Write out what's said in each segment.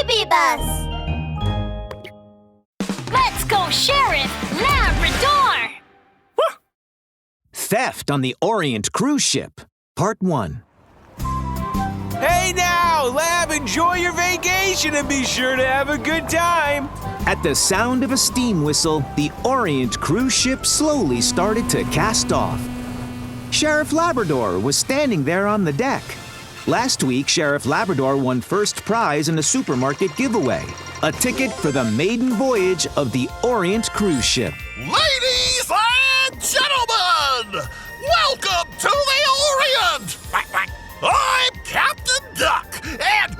baby bus! Let's go, Sheriff Labrador! Theft on the Orient cruise ship, Part 1. Hey now, Lab, enjoy your vacation and be sure to have a good time. At the sound of a steam whistle, the Orient cruise ship slowly started to cast off. Sheriff Labrador was standing there on the deck. Last week, Sheriff Labrador won first prize in a supermarket giveaway, a ticket for the maiden voyage of the Orient cruise ship. Ladies and gentlemen, welcome to the Orient! I'm Captain Duck, and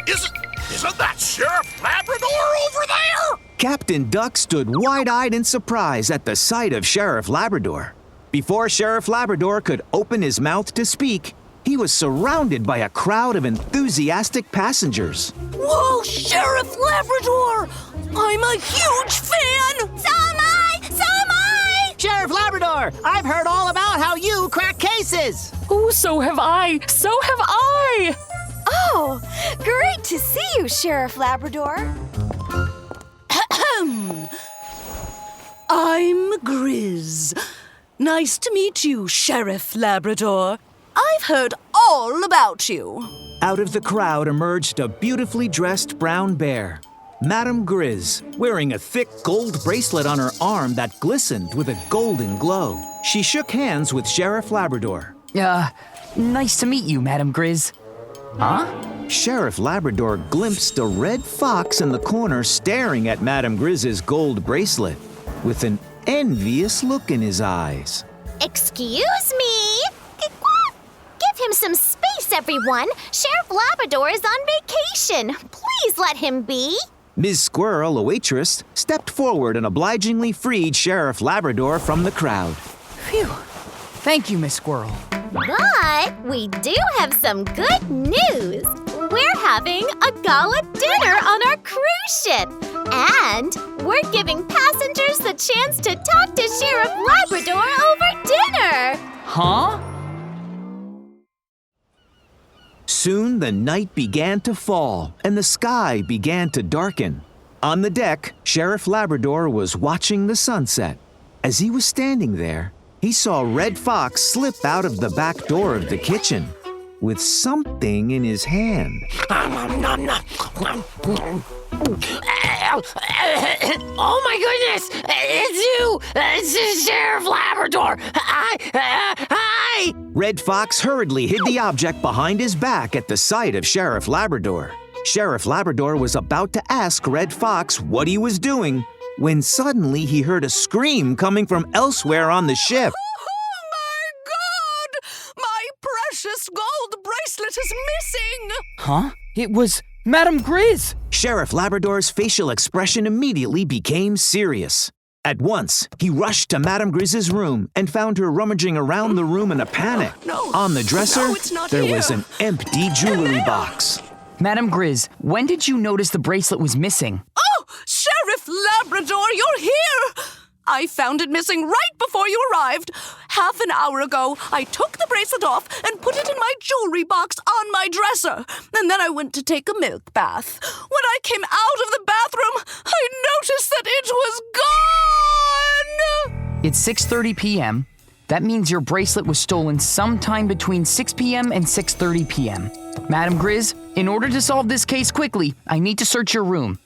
isn't that Sheriff Labrador over there? Captain Duck stood wide-eyed in surprise at the sight of Sheriff Labrador. Before Sheriff Labrador could open his mouth to speak, he was surrounded by a crowd of enthusiastic passengers. Whoa, Sheriff Labrador! I'm a huge fan! So am I! So am I! Sheriff Labrador, I've heard all about how you crack cases. Oh, so have I! So have I! Oh, great to see you, Sheriff Labrador. I'm Grizz. Nice to meet you, Sheriff Labrador. I've heard all about you. Out of the crowd emerged a beautifully dressed brown bear, Madame Grizz, wearing a thick gold bracelet on her arm that glistened with a golden glow. She shook hands with Sheriff Labrador. Nice to meet you, Madame Grizz. Huh? Sheriff Labrador glimpsed a red fox in the corner staring at Madame Grizz's gold bracelet with an envious look in his eyes. Excuse me? Give him some space, everyone. Sheriff Labrador is on vacation. Please let him be. Ms. Squirrel, a waitress, stepped forward and obligingly freed Sheriff Labrador from the crowd. Phew. Thank you, Miss Squirrel. But we do have some good news. We're having a gala dinner on our cruise ship. And we're giving passengers the chance to talk to Sheriff Labrador over dinner. Huh? Soon the night began to fall and the sky began to darken. On the deck, Sheriff Labrador was watching the sunset. As he was standing there, he saw Red Fox slip out of the back door of the kitchen with something in his hand. Oh my goodness! It's you! It's Sheriff Labrador! Hi! Red Fox hurriedly hid the object behind his back at the sight of Sheriff Labrador. Sheriff Labrador was about to ask Red Fox what he was doing when suddenly he heard a scream coming from elsewhere on the ship. Oh my God! My precious gold bracelet is missing! Huh? It was Madame Grizz. Sheriff Labrador's facial expression immediately became serious. At once, he rushed to Madame Grizz's room and found her rummaging around the room in a panic. No. On the dresser, No, it's not there here. was an empty jewelry box. Madame Grizz, when did you notice the bracelet was missing? Oh, Sheriff Labrador, you're here! I found it missing right before you arrived. Half an hour ago, I took the bracelet off and put it in my jewelry box on my dresser. And then I went to take a milk bath. When I came out of the bathroom, I noticed that it was gone! It's 6:30 p.m. That means your bracelet was stolen sometime between 6 p.m. and 6:30 p.m. Madame Grizz, in order to solve this case quickly, I need to search your room.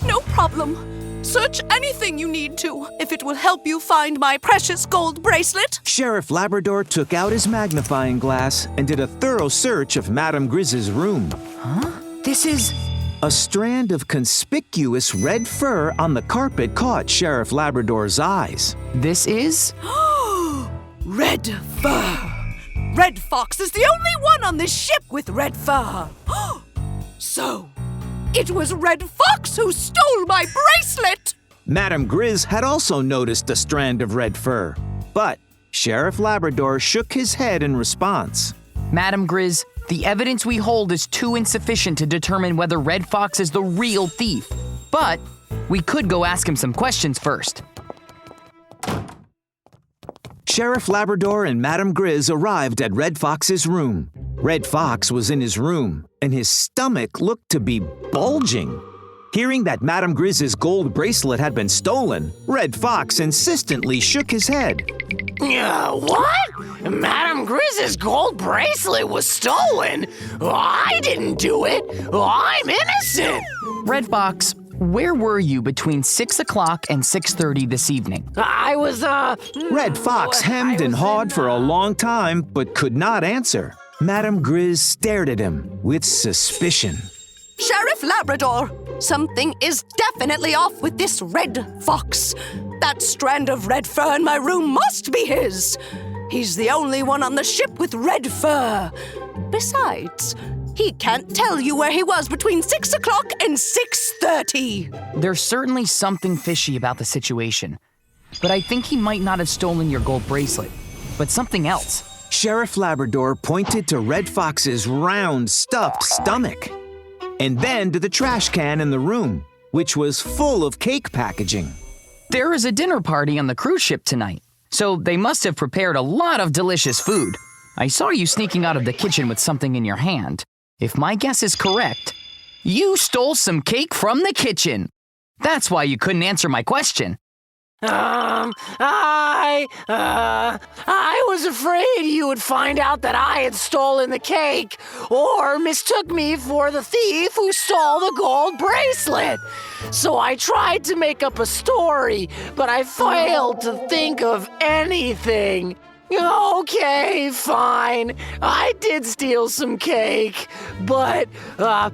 No problem. Search anything you need to, if it will help you find my precious gold bracelet. Sheriff Labrador took out his magnifying glass and did a thorough search of Madame Grizz's room. Huh? This is... A strand of conspicuous red fur on the carpet caught Sheriff Labrador's eyes. This is... Red fur. Red Fox is the only one on this ship with red fur. So, it was Red Fox who stole my bracelet! Madame Grizz had also noticed a strand of red fur, but Sheriff Labrador shook his head in response. Madame Grizz, the evidence we hold is too insufficient to determine whether Red Fox is the real thief. But we could go ask him some questions first. Sheriff Labrador and Madame Grizz arrived at Red Fox's room. Red Fox was in his room, and his stomach looked to be bulging. Hearing that Madame Grizz's gold bracelet had been stolen, Red Fox insistently shook his head. What? Madame Grizz's gold bracelet was stolen? I didn't do it. I'm innocent. Red Fox, where were you between 6 o'clock and 6:30 this evening? I was, Red Fox hemmed and hawed for a long time, but could not answer. Madame Grizz stared at him with suspicion. Sheriff Labrador, something is definitely off with this Red Fox. That strand of red fur in my room must be his. He's the only one on the ship with red fur. Besides, he can't tell you where he was between 6 o'clock and 6:30. There's certainly something fishy about the situation, but I think he might not have stolen your gold bracelet, but something else. Sheriff Labrador pointed to Red Fox's round, stuffed stomach, and then to the trash can in the room, which was full of cake packaging. There is a dinner party on the cruise ship tonight, so they must have prepared a lot of delicious food. I saw you sneaking out of the kitchen with something in your hand. If my guess is correct, you stole some cake from the kitchen. That's why you couldn't answer my question. I was afraid you would find out that I had stolen the cake, or mistook me for the thief who stole the gold bracelet. So I tried to make up a story, but I failed to think of anything. Okay, fine. I did steal some cake, but I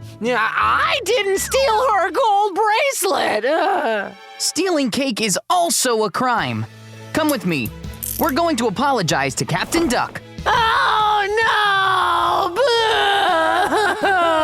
didn't steal her gold bracelet. Stealing cake is also a crime. Come with me. We're going to apologize to Captain Duck. Oh, no!